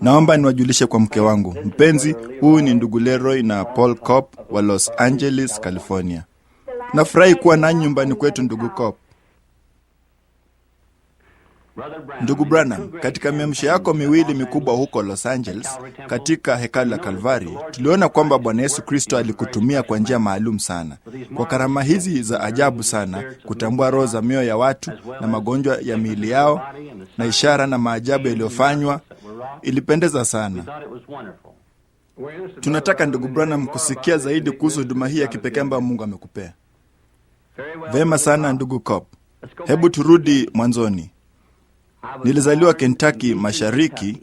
Naomba niwajulishe kwa mke wangu mpenzi, huyu ni ndugu Leroy na Paul Kopp wa Los Angeles, California. Nafurahi kuwa nanyi nyumbani kwetu, ndugu Kopp. Ndugu Branham, katika miamsho yako miwili mikubwa huko Los Angeles, katika hekalu la Kalvari, tuliona kwamba Bwana Yesu Kristo alikutumia kwa njia maalum sana, kwa karama hizi za ajabu sana, kutambua roho za mioyo ya watu na magonjwa ya miili yao, na ishara na maajabu yaliyofanywa. Ilipendeza sana. Tunataka ndugu Branham kusikia zaidi kuhusu huduma hii ya kipekee ambayo Mungu amekupea. Vema sana ndugu Kopp. Hebu turudi mwanzoni. Nilizaliwa Kentucky Mashariki,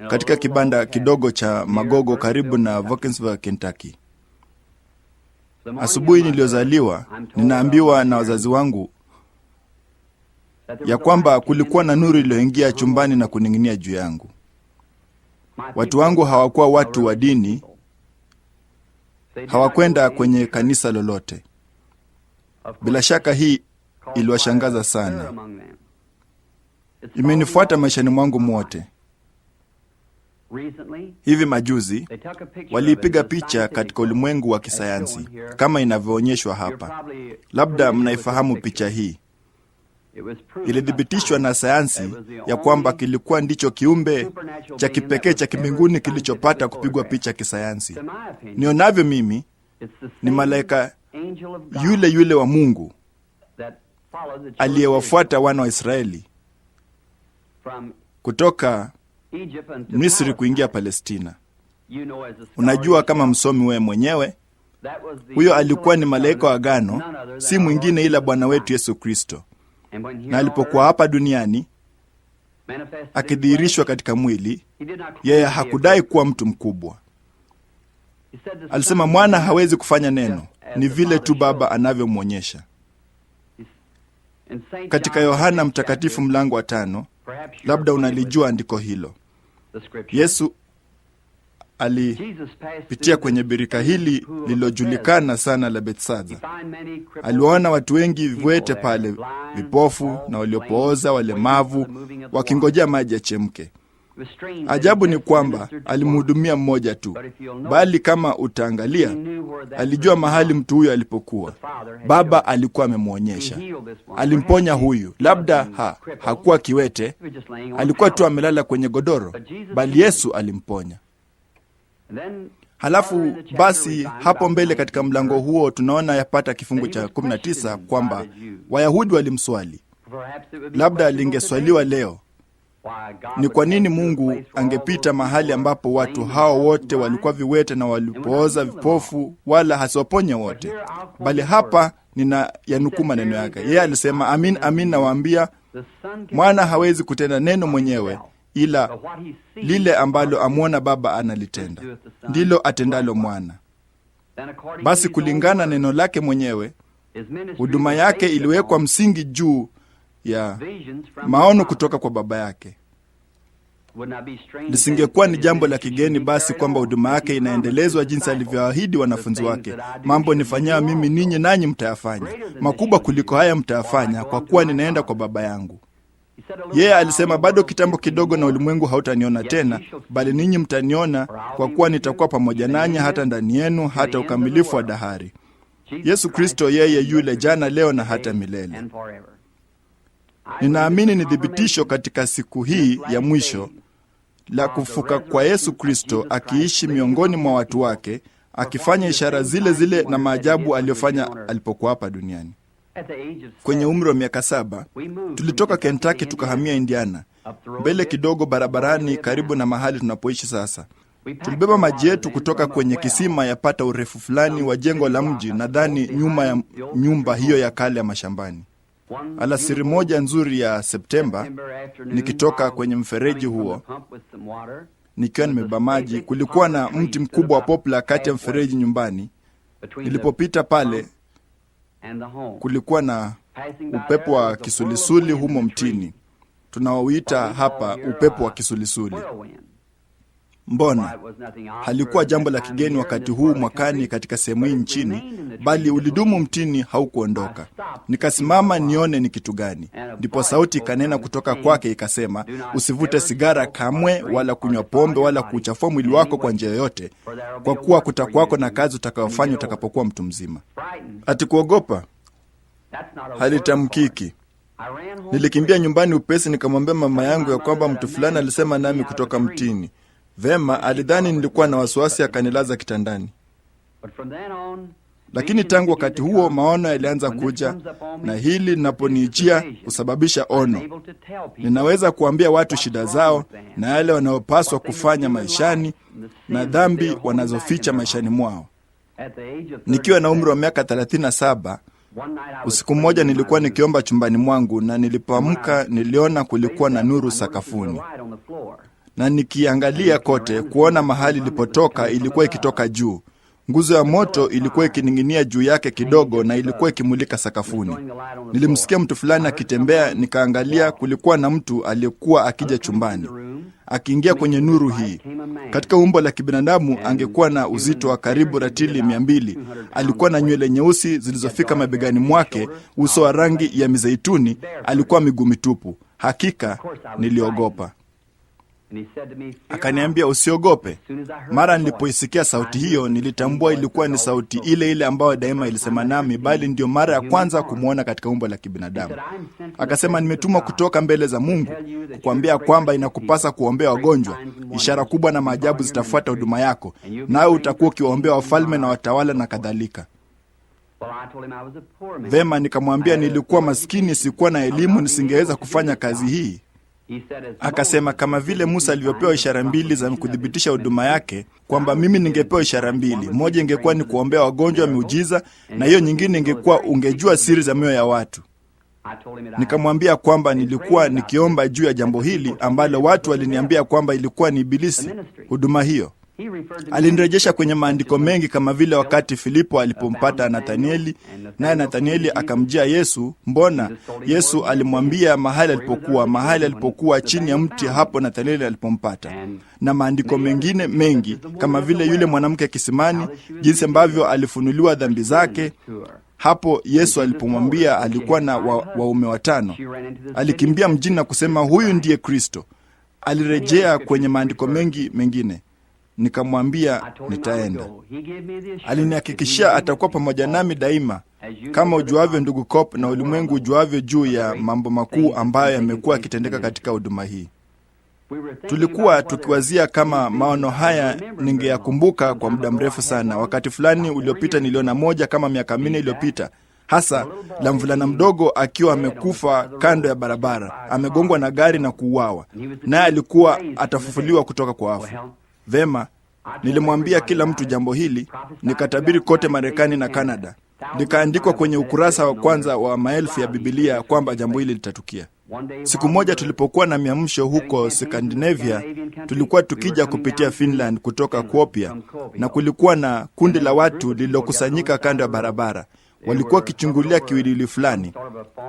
katika kibanda kidogo cha Magogo karibu na Vaucansville, Kentucky. Asubuhi niliyozaliwa, ninaambiwa na wazazi wangu ya kwamba kulikuwa na nuru iliyoingia chumbani na kuning'inia juu yangu. Watu wangu hawakuwa watu wa dini, hawakwenda kwenye kanisa lolote. Bila shaka hii iliwashangaza sana. Imenifuata maishani mwangu mwote. Hivi majuzi waliipiga picha katika ulimwengu wa kisayansi kama inavyoonyeshwa hapa. Labda mnaifahamu picha hii. Ilithibitishwa na sayansi ya kwamba kilikuwa ndicho kiumbe cha kipekee cha kimbinguni kilichopata kupigwa picha kisayansi. Nionavyo mimi, ni malaika yule yule wa Mungu aliyewafuata wana wa Israeli kutoka Misri kuingia Palestina. Unajua kama msomi wewe mwenyewe, huyo alikuwa ni malaika wa agano, si mwingine ila Bwana wetu Yesu Kristo. Na alipokuwa hapa duniani akidhihirishwa katika mwili, yeye hakudai kuwa mtu mkubwa. Alisema mwana hawezi kufanya neno, ni vile tu Baba anavyomwonyesha. Katika Yohana Mtakatifu mlango wa 5, labda unalijua andiko hilo. Yesu alipitia kwenye birika hili lililojulikana sana la Bethsaida. Aliwaona watu wengi viwete pale, vipofu na waliopooza, walemavu, wakingojea maji yachemke. Ajabu ni kwamba alimhudumia mmoja tu, bali kama utaangalia, alijua mahali mtu huyo alipokuwa. Baba alikuwa amemwonyesha. Alimponya huyu. Labda hakuwa kiwete, alikuwa tu amelala kwenye godoro, bali Yesu alimponya. Halafu basi hapo mbele katika mlango huo tunaona yapata kifungu cha 19 kwamba Wayahudi walimswali. Labda lingeswaliwa leo, ni kwa nini Mungu angepita mahali ambapo watu hao wote walikuwa viwete na walipooza, vipofu, wala hasiwaponye wote? Bali hapa nina yanukuu maneno yake. Yeye alisema, amin amin nawaambia, mwana hawezi kutenda neno mwenyewe, ila lile ambalo amwona Baba analitenda, ndilo atendalo mwana. Basi kulingana neno lake mwenyewe, huduma yake iliwekwa msingi juu ya maono kutoka kwa Baba yake. Lisingekuwa ni jambo la kigeni basi kwamba huduma yake inaendelezwa jinsi alivyoahidi wanafunzi wake. Mambo nifanyao mimi ninyi nanyi mtayafanya, makubwa kuliko haya mtayafanya, kwa kuwa ninaenda kwa Baba yangu. Yeye alisema, bado kitambo kidogo na ulimwengu hautaniona tena, bali ninyi mtaniona, kwa kuwa nitakuwa pamoja nanyi hata ndani yenu, hata ukamilifu wa dahari. Yesu Kristo yeye yule jana, leo na hata milele. Ninaamini ni thibitisho katika siku hii ya mwisho la kufuka kwa Yesu Kristo, akiishi miongoni mwa watu wake, akifanya ishara zile zile na maajabu aliyofanya alipokuwa hapa duniani. Kwenye umri wa miaka 7, tulitoka Kentucky tukahamia Indiana. Mbele kidogo barabarani karibu na mahali tunapoishi sasa, tulibeba maji yetu kutoka kwenye kisima yapata urefu fulani wa jengo la mji, nadhani nyuma ya nyumba hiyo ya kale ya mashambani. Alasiri moja nzuri ya Septemba, nikitoka kwenye mfereji huo nikiwa nimebeba maji, kulikuwa na mti mkubwa wa poplar kati ya mfereji nyumbani. Nilipopita pale, kulikuwa na upepo wa kisulisuli humo mtini. Tunaoita hapa upepo wa kisulisuli. Mbona halikuwa jambo la kigeni wakati huu mwakani katika sehemu hii nchini, bali ulidumu mtini, haukuondoka. Nikasimama nione ni kitu gani. Ndipo sauti ikanena kutoka kwake ikasema, usivute sigara kamwe, wala kunywa pombe, wala kuchafua mwili wako kwa njia yoyote, kwa kuwa kutakuwako na kazi utakayofanya utakapokuwa mtu mzima. Ati kuogopa halitamkiki. Nilikimbia nyumbani upesi, nikamwambia mama yangu ya kwamba mtu fulani alisema nami kutoka mtini. Vema, alidhani nilikuwa na wasiwasi, akanilaza kitandani. Lakini tangu wakati huo maono yalianza kuja, na hili linaponijia husababisha ono. Ninaweza kuambia watu shida zao na yale wanaopaswa kufanya maishani na dhambi wanazoficha maishani mwao. Nikiwa na umri wa miaka 37, usiku mmoja nilikuwa nikiomba chumbani mwangu, na nilipoamka niliona kulikuwa na nuru sakafuni. Na nikiangalia kote kuona mahali ilipotoka, ilikuwa ikitoka juu. Nguzo ya moto ilikuwa ikining'inia juu yake kidogo, na ilikuwa ikimulika sakafuni. Nilimsikia mtu fulani akitembea, nikaangalia, kulikuwa na mtu aliyekuwa akija chumbani. Akiingia kwenye nuru hii, katika umbo la kibinadamu angekuwa na uzito wa karibu ratili 200. Alikuwa na nywele nyeusi zilizofika mabegani mwake, uso wa rangi ya mizeituni, alikuwa miguu mitupu. Hakika niliogopa. Akaniambia, usiogope. Mara nilipoisikia sauti hiyo, nilitambua ilikuwa ni sauti ile ile ambayo daima ilisema nami, bali ndio mara ya kwanza kumwona katika umbo la kibinadamu. Akasema, nimetumwa kutoka mbele za Mungu kukuambia kwamba inakupasa kuombea wagonjwa. Ishara kubwa na maajabu zitafuata huduma yako, nawe utakuwa ukiwaombea wafalme na watawala na kadhalika. Vema, nikamwambia nilikuwa maskini, sikuwa na elimu, nisingeweza kufanya kazi hii. Akasema, kama vile Musa alivyopewa ishara 2 za kudhibitisha huduma yake, kwamba mimi ningepewa ishara 2. Moja ingekuwa ni kuombea wagonjwa miujiza, na hiyo nyingine ingekuwa ungejua siri za mioyo ya watu. Nikamwambia kwamba nilikuwa nikiomba juu ya jambo hili ambalo watu waliniambia kwamba ilikuwa ni ibilisi, huduma hiyo. Alinirejesha kwenye maandiko mengi, kama vile wakati Filipo alipompata Nathanieli, naye Nathanieli akamjia Yesu. Mbona Yesu alimwambia mahali alipokuwa chini ya mti, hapo Nathanieli alipompata. Na maandiko mengine mengi, kama vile yule mwanamke kisimani, jinsi ambavyo alifunuliwa dhambi zake. Hapo Yesu alipomwambia alikuwa na waume 5, alikimbia mjini na kusema, huyu ndiye Kristo. Alirejea kwenye maandiko mengi mengine. Nikamwambia nitaenda. Alinihakikishia atakuwa pamoja nami daima, kama ujuavyo ndugu Kopp na ulimwengu ujuavyo juu ya mambo makuu ambayo yamekuwa yakitendeka katika huduma hii. Tulikuwa tukiwazia kama maono haya ningeyakumbuka kwa muda mrefu sana. Wakati fulani uliopita niliona moja kama miaka 4 iliyopita, hasa la mvulana mdogo akiwa amekufa kando ya barabara, amegongwa na gari na kuuawa, naye alikuwa atafufuliwa kutoka kwa wafu. Vema, nilimwambia kila mtu jambo hili, nikatabiri kote Marekani na Kanada. Likaandikwa kwenye ukurasa wa kwanza wa maelfu ya Biblia kwamba jambo hili litatukia. Siku moja tulipokuwa na miamsho huko Scandinavia, tulikuwa tukija kupitia Finland kutoka Kuopia, na kulikuwa na kundi la watu lililokusanyika kando ya barabara. Walikuwa kichungulia kiwiliwili fulani.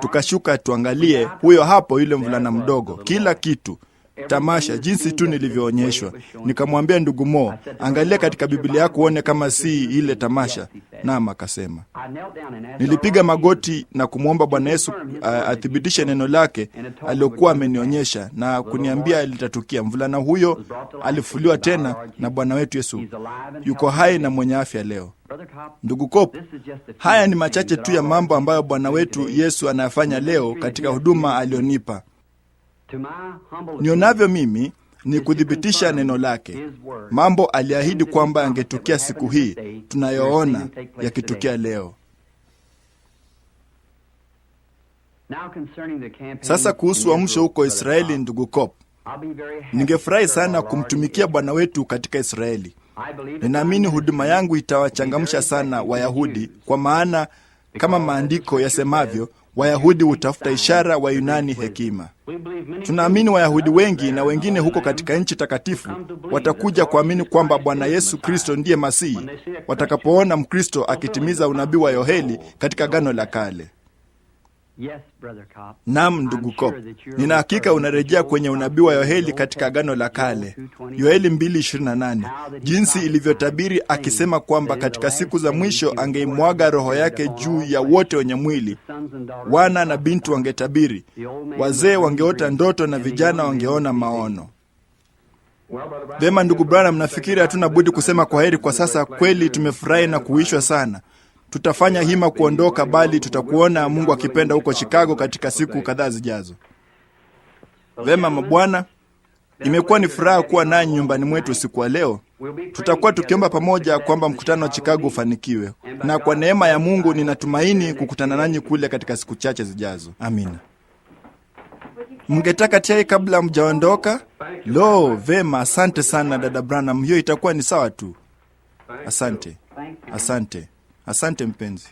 Tukashuka tuangalie, huyo hapo yule mvulana mdogo, kila kitu tamasha jinsi tu nilivyoonyeshwa. Nikamwambia ndugu Mo, angalia katika Biblia yako uone kama si ile tamasha. Naam, akasema. Nilipiga magoti na kumwomba Bwana Yesu athibitishe neno lake alilokuwa amenionyesha na kuniambia litatukia. Mvulana huyo alifufuliwa tena, na Bwana wetu Yesu yuko hai na mwenye afya leo. Ndugu Kopp, haya ni machache tu ya mambo ambayo Bwana wetu Yesu anayafanya leo katika huduma alionipa. Nionavyo mimi ni kudhibitisha neno lake. Mambo aliahidi kwamba yangetukia siku hii tunayoona yakitukia leo. Sasa kuhusu uamsho huko Israeli, ndugu Kopp, ningefurahi sana kumtumikia Bwana wetu katika Israeli. Ninaamini huduma yangu itawachangamsha sana Wayahudi, kwa maana kama maandiko yasemavyo, Wayahudi hutafuta ishara, Wayunani hekima. Tunaamini Wayahudi wengi na wengine huko katika nchi takatifu watakuja kuamini kwamba Bwana Yesu Kristo ndiye Masihi, watakapoona Mkristo akitimiza unabii wa Yoheli katika Agano la Kale. Naam, ndugu Kopp, nina hakika unarejea kwenye unabii wa Yoeli katika Agano la Kale, Yoeli 2:28, jinsi ilivyotabiri akisema kwamba katika siku za mwisho angeimwaga Roho yake juu ya wote wenye mwili. Wana na binti wangetabiri, wazee wangeota ndoto na vijana wangeona maono. Vema ndugu Branham, nafikiri hatuna budi kusema kwaheri kwa sasa. Kweli tumefurahi na kuishwa sana. Tutafanya hima kuondoka, bali tutakuona Mungu akipenda huko Chicago katika siku kadhaa zijazo. Vema mabwana, imekuwa ni furaha kuwa nanyi nyumbani mwetu usiku wa leo. Tutakuwa tukiomba pamoja kwamba mkutano wa Chicago ufanikiwe, na kwa neema ya Mungu ninatumaini kukutana nanyi kule katika siku chache zijazo. Amina. Mngetaka chai kabla mjaondoka? Lo, vema, asante sana dada Branham, hiyo itakuwa ni sawa tu. Asante. Asante mpenzi.